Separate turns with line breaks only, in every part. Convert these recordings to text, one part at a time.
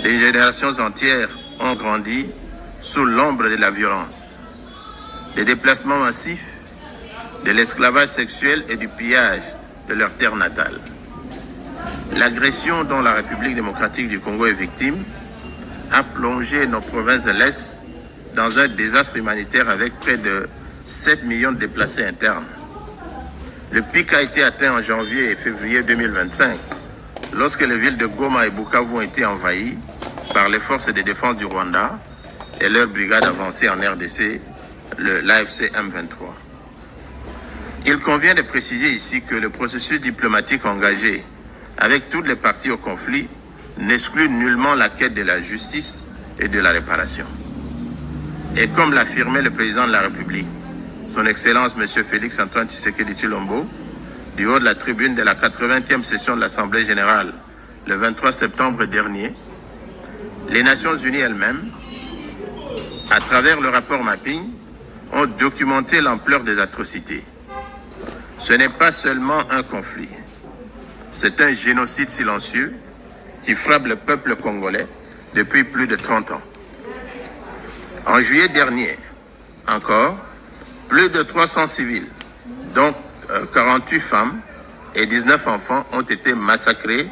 Des générations entières ont grandi sous l'ombre de la violence, des déplacements massifs, de l'esclavage sexuel et du pillage de leur terre natale. L'agression dont la République démocratique du Congo est victime a plongé nos provinces de l'Est dans un désastre humanitaire avec près de 7 millions de déplacés internes. Le pic a été atteint en janvier et février 2025, lorsque les villes de Goma et Bukavu ont été envahies par les forces de défense du Rwanda et leur brigade avancée en RDC, l'AFC M23. Il convient de préciser ici que le processus diplomatique engagé avec toutes les parties au conflit n'exclut nullement la quête de la justice et de la réparation. Et comme l'affirmait le président de la République, son Excellence M. Félix Antoine Tshisekedi Tshilombo, du haut de la tribune de la 80e session de l'Assemblée générale le 23 septembre dernier, les Nations unies elles-mêmes, à travers le rapport Mapping, ont documenté l'ampleur des atrocités. Ce n'est pas seulement un conflit, c'est un génocide silencieux qui frappe le peuple congolais depuis plus de 30 ans. En juillet dernier, encore, plus de 300 civils, dont 48 femmes et 19 enfants, ont été massacrés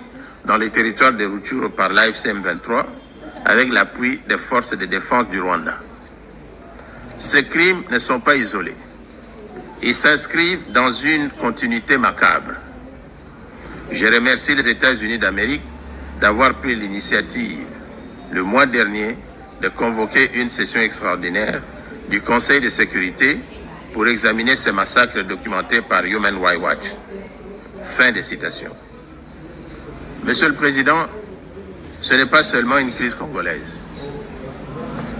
dans les territoires de Rutshuru par l'AFC M23 avec l'appui des forces de défense du Rwanda. Ces crimes ne sont pas isolés. Ils s'inscrivent dans une continuité macabre. Je remercie les États-Unis d'Amérique d'avoir pris l'initiative le mois dernier de convoquer une session extraordinaire du Conseil de sécurité pour examiner ces massacres documentés par Human Rights Watch. Fin de citation. Monsieur le Président, ce n'est pas seulement une crise congolaise.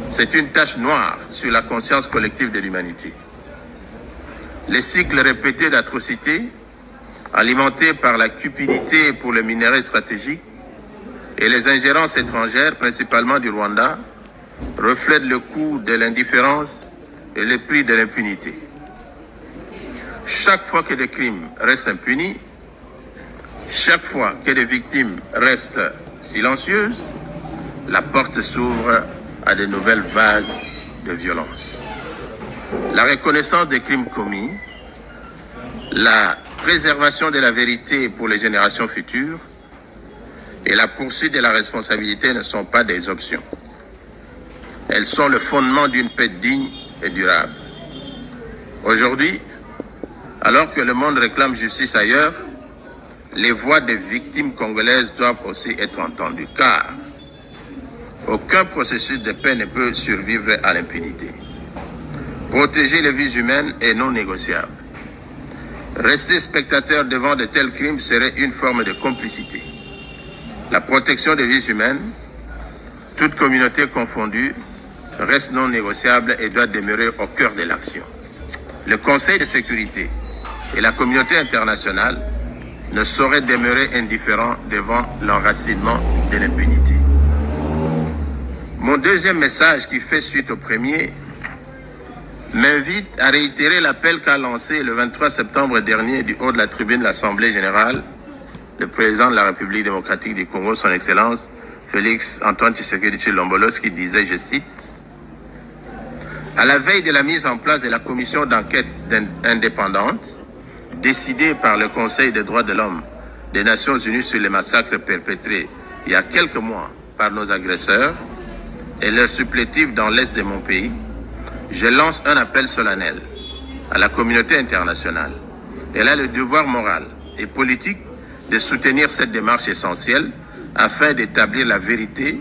C'est une tache noire sur la conscience collective de l'humanité. Les cycles répétés d'atrocités, alimentés par la cupidité pour les minerais stratégiques et les ingérences étrangères, principalement du Rwanda, reflètent le coût de l'indifférence et le prix de l'impunité. Chaque fois que des crimes restent impunis, chaque fois que des victimes restent silencieuses, la porte s'ouvre à de nouvelles vagues de violence. La reconnaissance des crimes commis, la préservation de la vérité pour les générations futures et la poursuite de la responsabilité ne sont pas des options. Elles sont le fondement d'une paix digne et durable. Aujourd'hui, alors que le monde réclame justice ailleurs, les voix des victimes congolaises doivent aussi être entendues, car aucun processus de paix ne peut survivre à l'impunité. Protéger les vies humaines est non négociable. Rester spectateur devant de tels crimes serait une forme de complicité. La protection des vies humaines, toute communauté confondue, reste non négociable et doit demeurer au cœur de l'action. Le Conseil de sécurité et la communauté internationale ne sauraient demeurer indifférents devant l'enracinement de l'impunité. Mon deuxième message, qui fait suite au premier, m'invite à réitérer l'appel qu'a lancé le 23 septembre dernier du haut de la tribune de l'Assemblée générale le président de la République démocratique du Congo, son Excellence Félix Antoine Tshisekedi Tshilombo, qui disait, je cite, « À la veille de la mise en place de la commission d'enquête indépendante, décidée par le Conseil des droits de l'homme des Nations unies sur les massacres perpétrés il y a quelques mois par nos agresseurs et leurs supplétifs dans l'est de mon pays, je lance un appel solennel à la communauté internationale. Elle a le devoir moral et politique de soutenir cette démarche essentielle afin d'établir la vérité,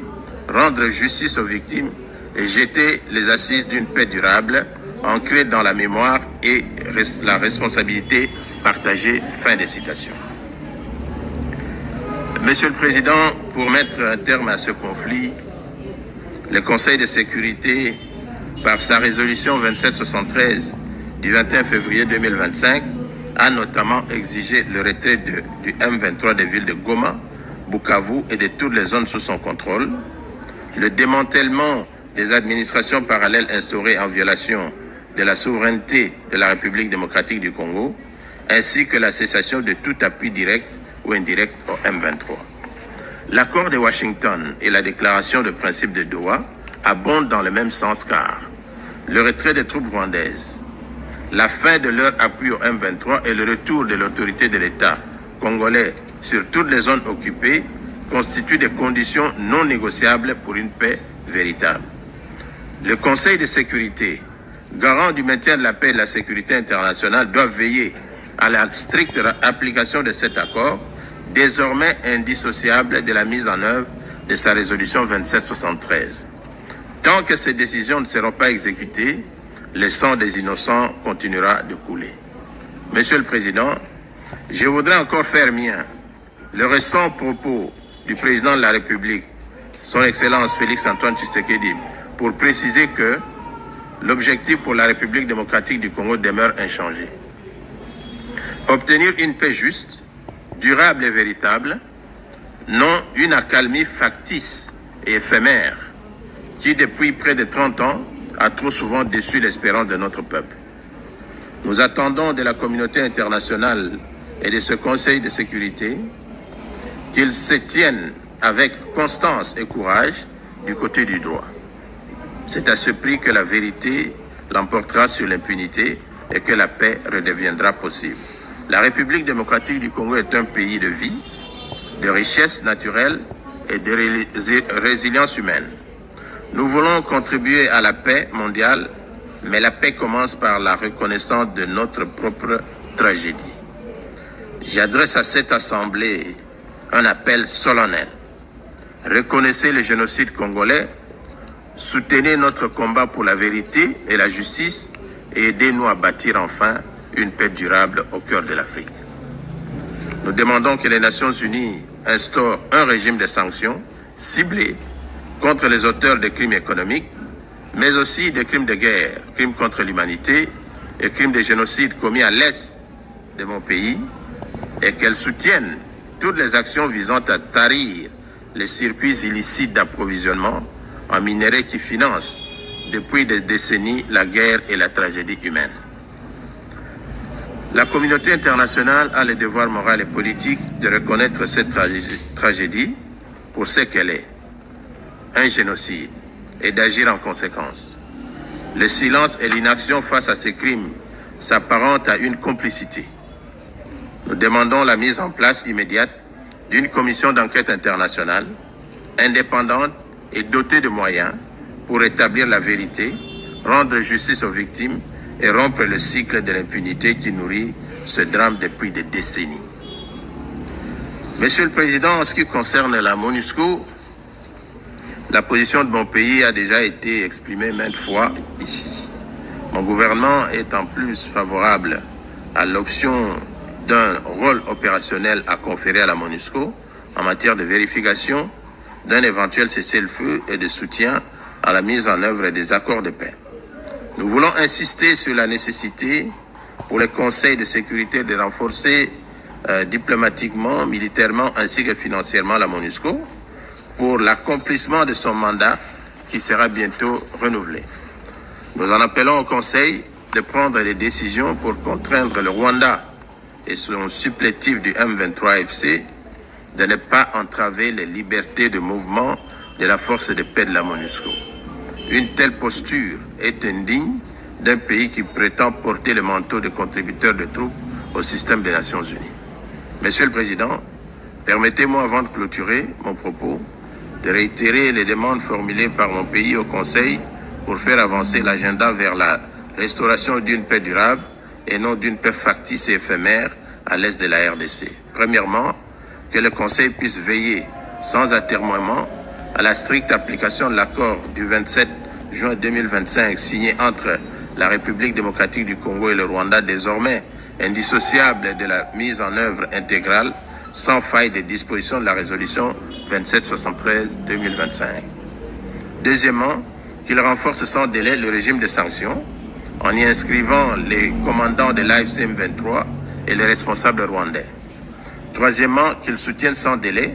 rendre justice aux victimes et jeter les assises d'une paix durable ancrée dans la mémoire et la responsabilité partagée. Fin de citation. Monsieur le Président, pour mettre un terme à ce conflit, le Conseil de sécurité, par sa résolution 2773 du 21 février 2025, a notamment exigé le retrait du M23 des villes de Goma, Bukavu et de toutes les zones sous son contrôle, le démantèlement des administrations parallèles instaurées en violation de la souveraineté de la République démocratique du Congo, ainsi que la cessation de tout appui direct ou indirect au M23. L'accord de Washington et la déclaration de principe de Doha abondent dans le même sens car le retrait des troupes rwandaises, la fin de leur appui au M23 et le retour de l'autorité de l'État congolais sur toutes les zones occupées constituent des conditions non négociables pour une paix véritable. Le Conseil de sécurité, garant du maintien de la paix et de la sécurité internationale, doit veiller à la stricte application de cet accord, désormais indissociable de la mise en œuvre de sa résolution 2773. Tant que ces décisions ne seront pas exécutées, le sang des innocents continuera de couler. Monsieur le Président, je voudrais encore faire mien le récent propos du Président de la République, Son Excellence Félix-Antoine Tshisekedi, pour préciser que l'objectif pour la République démocratique du Congo demeure inchangé. Obtenir une paix juste, durable et véritable, non une accalmie factice et éphémère qui, depuis près de 30 ans, a trop souvent déçu l'espérance de notre peuple. Nous attendons de la communauté internationale et de ce Conseil de sécurité qu'ils se tiennent avec constance et courage du côté du droit. C'est à ce prix que la vérité l'emportera sur l'impunité et que la paix redeviendra possible. La République démocratique du Congo est un pays de vie, de richesse naturelle et de résilience humaine. Nous voulons contribuer à la paix mondiale, mais la paix commence par la reconnaissance de notre propre tragédie. J'adresse à cette Assemblée un appel solennel. Reconnaissez le génocide congolais, soutenez notre combat pour la vérité et la justice et aidez-nous à bâtir enfin une paix durable au cœur de l'Afrique. Nous demandons que les Nations Unies instaurent un régime de sanctions ciblé contre les auteurs de crimes économiques, mais aussi de crimes de guerre, crimes contre l'humanité et crimes de génocide commis à l'est de mon pays, et qu'elles soutiennent toutes les actions visant à tarir les circuits illicites d'approvisionnement en minerais qui financent depuis des décennies la guerre et la tragédie humaine. La communauté internationale a le devoir moral et politique de reconnaître cette tragédie pour ce qu'elle est, un génocide, et d'agir en conséquence. Le silence et l'inaction face à ces crimes s'apparentent à une complicité. Nous demandons la mise en place immédiate d'une commission d'enquête internationale, indépendante et dotée de moyens pour établir la vérité, rendre justice aux victimes et rompre le cycle de l'impunité qui nourrit ce drame depuis des décennies. Monsieur le Président, en ce qui concerne la MONUSCO, la position de mon pays a déjà été exprimée maintes fois ici. Mon gouvernement est en plus favorable à l'option d'un rôle opérationnel à conférer à la MONUSCO en matière de vérification d'un éventuel cessez-le-feu et de soutien à la mise en œuvre des accords de paix. Nous voulons insister sur la nécessité pour le Conseil de sécurité de renforcer diplomatiquement, militairement ainsi que financièrement la MONUSCO pour l'accomplissement de son mandat qui sera bientôt renouvelé. Nous en appelons au Conseil de prendre des décisions pour contraindre le Rwanda et son supplétif du M23-FC de ne pas entraver les libertés de mouvement de la force de paix de la MONUSCO. Une telle posture est indigne d'un pays qui prétend porter le manteau de contributeur de troupes au système des Nations Unies. Monsieur le Président, permettez-moi avant de clôturer mon propos de réitérer les demandes formulées par mon pays au Conseil pour faire avancer l'agenda vers la restauration d'une paix durable et non d'une paix factice et éphémère à l'est de la RDC. Premièrement, que le Conseil puisse veiller sans atermoiement à la stricte application de l'accord du 27 juin 2025 signé entre la République démocratique du Congo et le Rwanda, désormais indissociable de la mise en œuvre intégrale sans faille des dispositions de la résolution 2773-2025. Deuxièmement, qu'il renforce sans délai le régime de sanctions en y inscrivant les commandants de l'AFC M23 et les responsables rwandais. Troisièmement, qu'il soutienne sans délai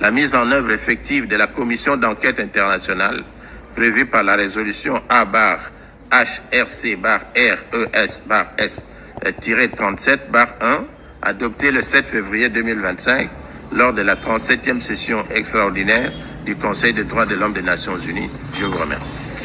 la mise en œuvre effective de la commission d'enquête internationale prévue par la résolution A-HRC-RES-37-1 adoptée le 7 février 2025 lors de la 37e session extraordinaire du Conseil des droits de l'homme des Nations Unies. Je vous remercie.